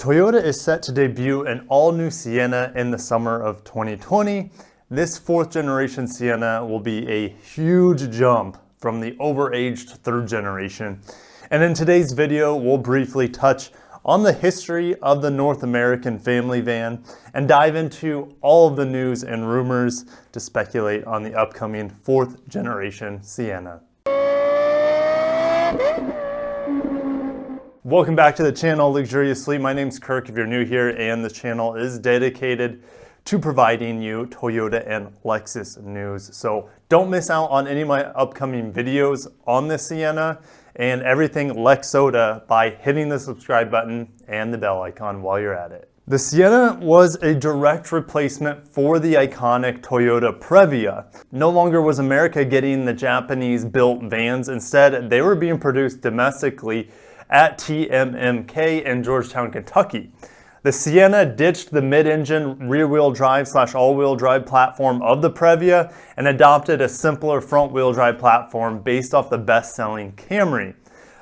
Toyota is set to debut an all-new Sienna in the summer of 2020. This fourth generation Sienna will be a huge jump from the overaged third generation. And in today's video, we'll briefly touch on the history of the North American family van and dive into all of the news and rumors to speculate on the upcoming fourth generation Sienna. Welcome back to the channel, Luxurious Sleep. My name's Kirk if you're new here, and the channel is dedicated to providing you Toyota and Lexus news. So don't miss out on any of my upcoming videos on the Sienna and everything Lexota by hitting the subscribe button and the bell icon while you're at it. The Sienna was a direct replacement for the iconic Toyota Previa. No longer was America getting the Japanese-built vans. Instead, they were being produced domestically at TMMK in Georgetown, Kentucky. The Sienna ditched the mid-engine rear-wheel drive / all-wheel drive platform of the Previa and adopted a simpler front-wheel drive platform based off the best-selling Camry.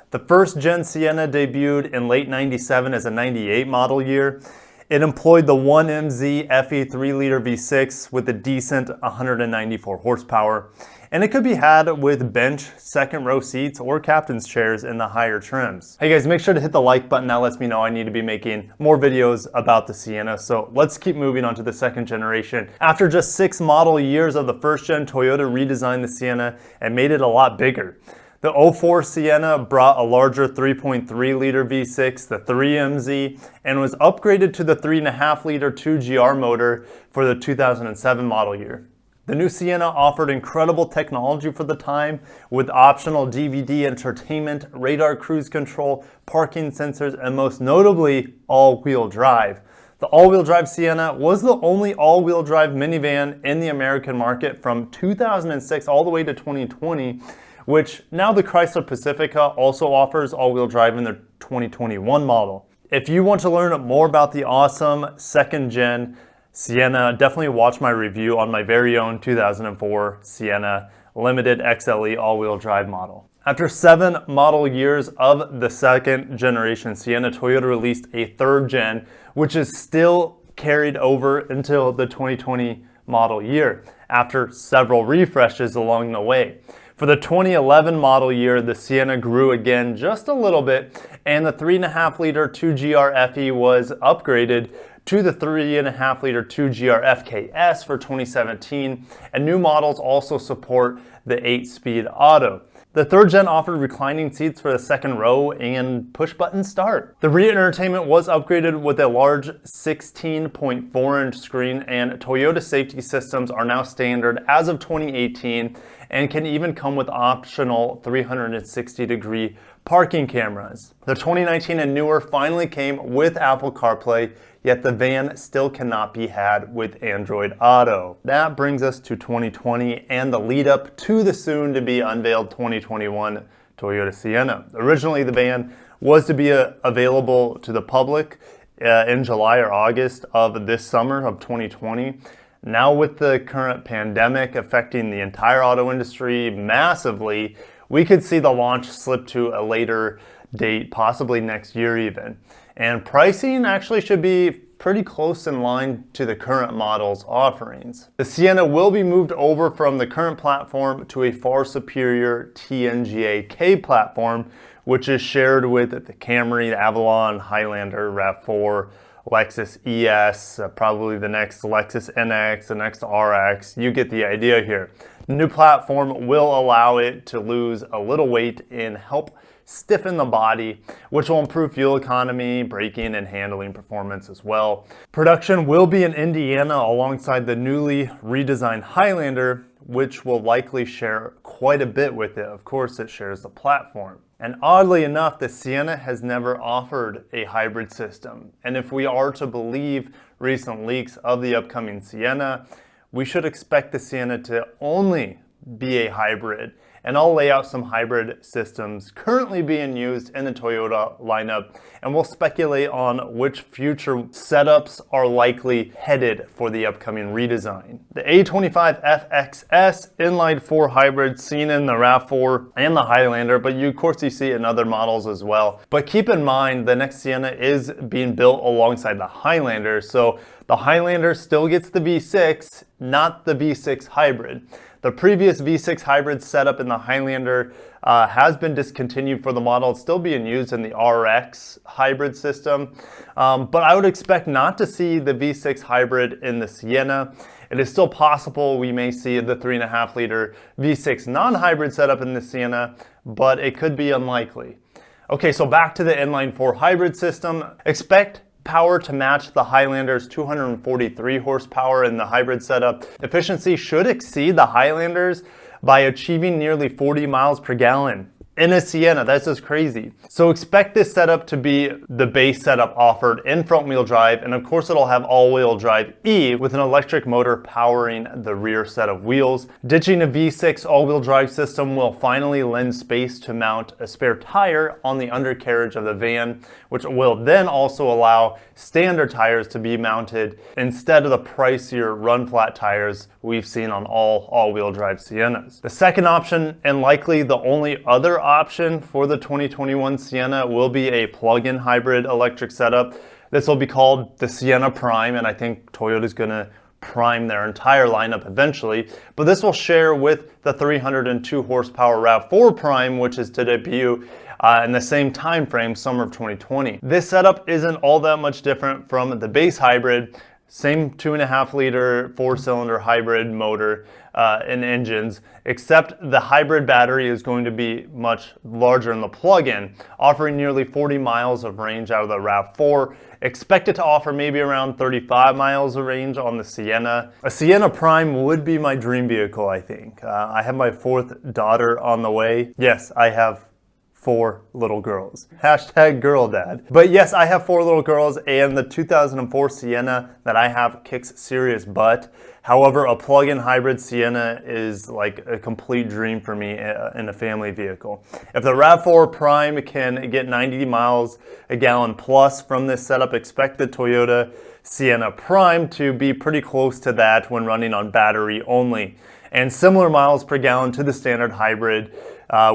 The first-gen Sienna debuted in late '97 as a '98 model year. It employed the 1MZ FE 3-liter V6 with a decent 194 horsepower, and it could be had with bench, second row seats, or captain's chairs in the higher trims. Hey guys, make sure to hit the like button. That lets me know I need to be making more videos about the Sienna. So let's keep moving on to the second generation. After just 6 model years of the first gen, Toyota redesigned the Sienna and made it a lot bigger. The 04 Sienna brought a larger 3.3-liter V6, the 3MZ, and was upgraded to the 3.5-liter 2GR motor for the 2007 model year. The new Sienna offered incredible technology for the time with optional DVD entertainment, radar cruise control, parking sensors, and most notably, all-wheel drive. The all-wheel drive Sienna was the only all-wheel drive minivan in the American market from 2006 all the way to 2020, which now the Chrysler Pacifica also offers all-wheel drive in their 2021 model. If you want to learn more about the awesome second-gen Sienna, definitely watch my review on my very own 2004 Sienna Limited XLE all-wheel drive model. After 7 model years of the second generation Sienna, Toyota released a third gen, which is still carried over until the 2020 model year, after several refreshes along the way. For the 2011 model year, the Sienna grew again just a little bit, and the 3.5-liter 2GR FE was upgraded to the 3.5-liter 2GR FKS for 2017, and new models also support the 8-speed auto. The third gen offered reclining seats for the second row and push-button start. The rear entertainment was upgraded with a large 16.4-inch screen, and Toyota safety systems are now standard as of 2018 and can even come with optional 360-degree parking cameras. The 2019 and newer finally came with Apple CarPlay, yet the van still cannot be had with Android Auto. That brings us to 2020 and the lead up to the soon to be unveiled 2021 Toyota Sienna. Originally, the van was to be available to the public in July or August of this summer of 2020. Now with the current pandemic affecting the entire auto industry massively, we could see the launch slip to a later date, possibly next year even. And pricing actually should be pretty close in line to the current model's offerings. The Sienna will be moved over from the current platform to a far superior TNGA-K platform, which is shared with the Camry, the Avalon, Highlander, RAV4, Lexus ES, probably the next Lexus NX, the next RX. You get the idea here. The new platform will allow it to lose a little weight and help stiffen the body, which will improve fuel economy, braking, and handling performance as well. Production will be in Indiana alongside the newly redesigned Highlander, which will likely share quite a bit with it. Of course, it shares the platform. And oddly enough, the Sienna has never offered a hybrid system. And if we are to believe recent leaks of the upcoming Sienna, we should expect the Sienna to only be a hybrid and I'll lay out some hybrid systems currently being used in the Toyota lineup, and we'll speculate on which future setups are likely headed for the upcoming redesign. The A25 FXS inline 4 hybrid seen in the RAV4 and the Highlander, but of course you see it in other models as well. But keep in mind, the next Sienna is being built alongside the Highlander, so the Highlander still gets the V6, not the V6 hybrid. The previous V6 hybrid setup in the Highlander has been discontinued for the model. It's still being used in the RX hybrid system, but I would expect not to see the V6 hybrid in the Sienna. It is still possible we may see the 3.5 liter V6 non-hybrid setup in the Sienna, but it could be unlikely. Okay, so back to the inline 4 hybrid system. Expect power to match the Highlander's 243 horsepower in the hybrid setup. Efficiency should exceed the Highlander's by achieving nearly 40 miles per gallon. In a Sienna, that's just crazy. So expect this setup to be the base setup offered in front wheel drive, and of course it'll have all-wheel drive E with an electric motor powering the rear set of wheels. Ditching a V6 all-wheel drive system will finally lend space to mount a spare tire on the undercarriage of the van, which will then also allow standard tires to be mounted instead of the pricier run-flat tires we've seen on all-wheel drive Siennas. The second option, and likely the only other option for the 2021 Sienna, will be a plug-in hybrid electric setup. This will be called the Sienna Prime, and I think Toyota's gonna prime their entire lineup eventually, but this will share with the 302 horsepower RAV4 Prime, which is to debut in the same time frame, summer of 2020. This setup isn't all that much different from the base hybrid. Same 2.5 liter 4-cylinder hybrid motor and engines, except the hybrid battery is going to be much larger in the plug-in, offering nearly 40 miles of range out of the RAV4. Expected to offer maybe around 35 miles of range on the Sienna. A Sienna Prime would be my dream vehicle, I think. I have my 4th daughter on the way. Yes, I have 4 little girls. Hashtag girl dad. But yes, I have 4 little girls, and the 2004 Sienna that I have kicks serious butt. However, a plug-in hybrid Sienna is like a complete dream for me in a family vehicle. If the RAV4 Prime can get 90 miles a gallon plus from this setup, expect the Toyota Sienna Prime to be pretty close to that when running on battery only, and similar miles per gallon to the standard hybrid,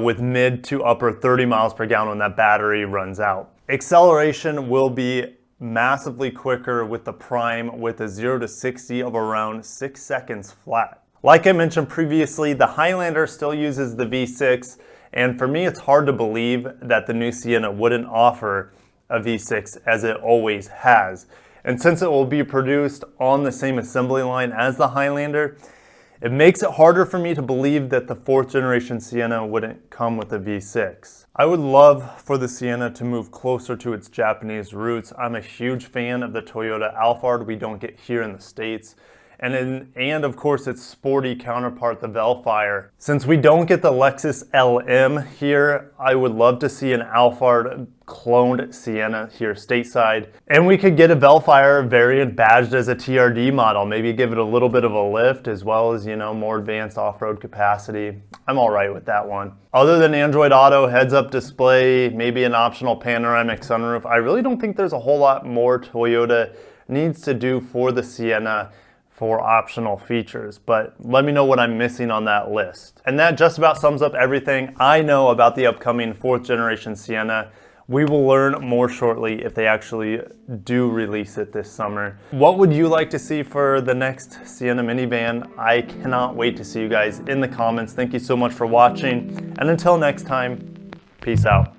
with mid to upper 30 miles per gallon when that battery runs out. Acceleration will be massively quicker with the Prime, with a 0 to 60 of around 6 seconds flat. Like I mentioned previously, the Highlander still uses the V6, and for me it's hard to believe that the new Sienna wouldn't offer a V6 as it always has. And since it will be produced on the same assembly line as the Highlander, it makes it harder for me to believe that the 4th generation Sienna wouldn't come with a V6. I would love for the Sienna to move closer to its Japanese roots. I'm a huge fan of the Toyota Alphard we don't get here in the States. And of course its sporty counterpart, the Vellfire. Since we don't get the Lexus LM here, I would love to see an Alphard cloned Sienna here stateside. And we could get a Vellfire variant badged as a TRD model, maybe give it a little bit of a lift as well as, you know, more advanced off-road capacity. I'm all right with that one. Other than Android Auto, heads-up display, maybe an optional panoramic sunroof, I really don't think there's a whole lot more Toyota needs to do for the Sienna for optional features, but let me know what I'm missing on that list. And that just about sums up everything I know about the upcoming 4th generation Sienna. We will learn more shortly if they actually do release it this summer. What would you like to see for the next Sienna minivan? I cannot wait to see you guys in the comments. Thank you so much for watching, and until next time, peace out.